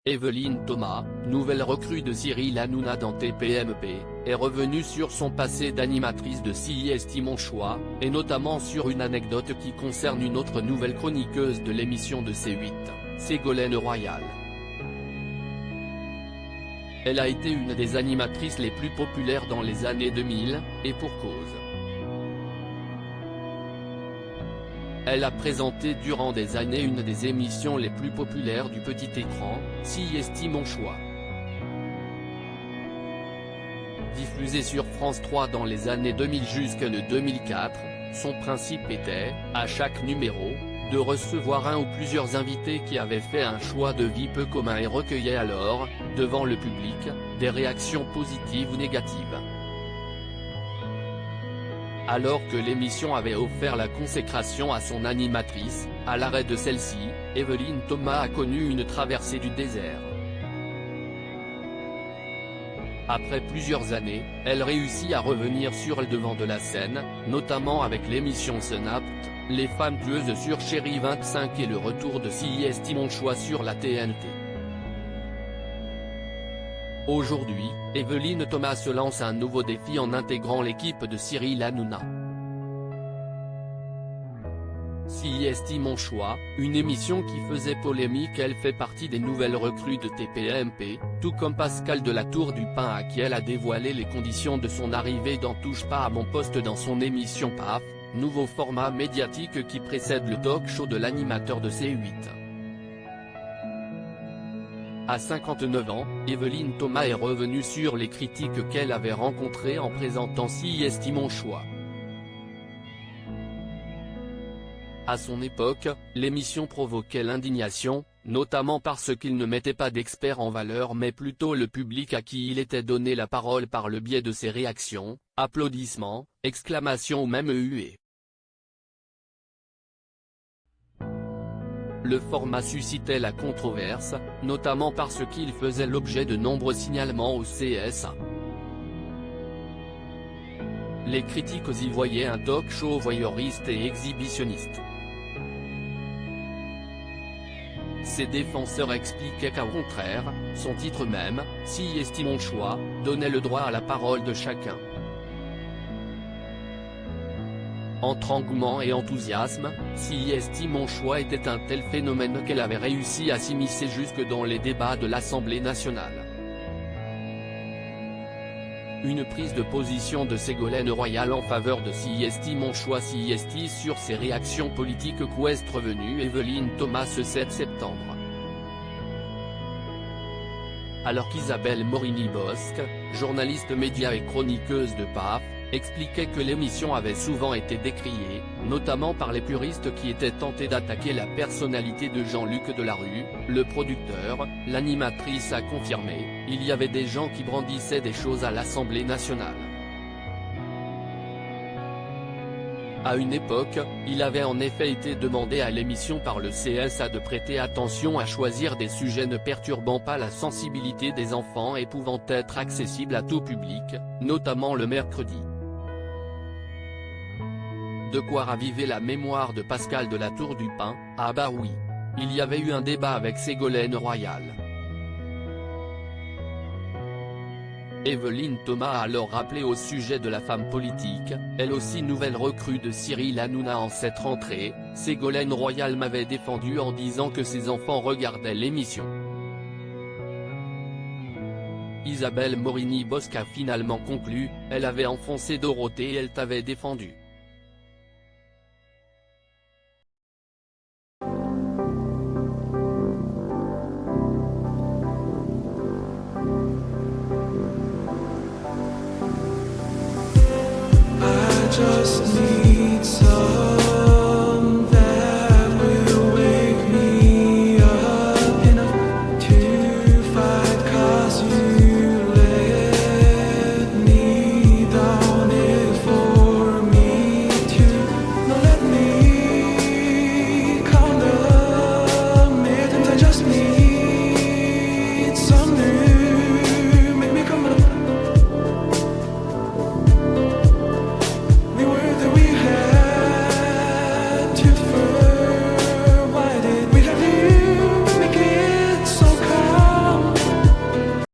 Evelyne Thomas, nouvelle recrue de Cyril Hanouna dans TPMP, est revenue sur son passé d'animatrice de CIST Mon Choix, et notamment sur une anecdote qui concerne une autre nouvelle chroniqueuse de l'émission de C8, Ségolène Royal. Elle a été une des animatrices les plus populaires dans les années 2000, et pour cause. Elle a présenté durant des années une des émissions les plus populaires du petit écran, CIST Mon Choix. Diffusée sur France 3 dans les années 2000 jusqu'en 2004, son principe était, à chaque numéro, de recevoir un ou plusieurs invités qui avaient fait un choix de vie peu commun et recueillaient alors, devant le public, des réactions positives ou négatives. Alors que l'émission avait offert la consécration à son animatrice, à l'arrêt de celle-ci, Evelyne Thomas a connu une traversée du désert. Après plusieurs années, elle réussit à revenir sur le devant de la scène, notamment avec l'émission Snapped, Les femmes tueuses sur Chérie 25 et le retour de CIST Mon Choix sur la TNT. Aujourd'hui, Evelyne Thomas se lance un nouveau défi en intégrant l'équipe de Cyril Hanouna. CIST Mon Choix, une émission qui faisait polémique. Elle fait partie des nouvelles recrues de TPMP, tout comme Pascal de la Tour du Pin à qui elle a dévoilé les conditions de son arrivée dans Touche pas à mon poste dans son émission PAF, nouveau format médiatique qui précède le talk-show de l'animateur de C8. À 59 ans, Evelyne Thomas est revenue sur les critiques qu'elle avait rencontrées en présentant CIST Mon Choix. À son époque, l'émission provoquait l'indignation, notamment parce qu'il ne mettait pas d'experts en valeur mais plutôt le public à qui il était donné la parole par le biais de ses réactions, applaudissements, exclamations ou même huées. Le format suscitait la controverse, notamment parce qu'il faisait l'objet de nombreux signalements au CSA. Les critiques y voyaient un talk-show voyeuriste et exhibitionniste. Ses défenseurs expliquaient qu'au contraire, son titre même, CIST Mon Choix, donnait le droit à la parole de chacun. Entre engouement et enthousiasme, CIST Mon Choix était un tel phénomène qu'elle avait réussi à s'immiscer jusque dans les débats de l'Assemblée nationale. Une prise de position de Ségolène Royal en faveur de CIST Mon Choix. CIST sur ses réactions politiques. Quest revenu Evelyne Thomas ce 7 septembre. Alors qu'Isabelle Morini-Bosc, journaliste média et chroniqueuse de PAF, expliquait que l'émission avait souvent été décriée, notamment par les puristes qui étaient tentés d'attaquer la personnalité de Jean-Luc Delarue, le producteur, l'animatrice a confirmé, il y avait des gens qui brandissaient des choses à l'Assemblée nationale. À une époque, il avait en effet été demandé à l'émission par le CSA de prêter attention à choisir des sujets ne perturbant pas la sensibilité des enfants et pouvant être accessibles à tout public, notamment le mercredi. De quoi raviver la mémoire de Pascal de la Tour du Pin. Ah bah oui. Il y avait eu un débat avec Ségolène Royal. Evelyne Thomas a alors rappelé au sujet de la femme politique, elle aussi nouvelle recrue de Cyril Hanouna en cette rentrée, Ségolène Royal m'avait défendu en disant que ses enfants regardaient l'émission. Isabelle Morini-Bosc a finalement conclu, elle avait enfoncé Dorothée et elle t'avait défendu. Just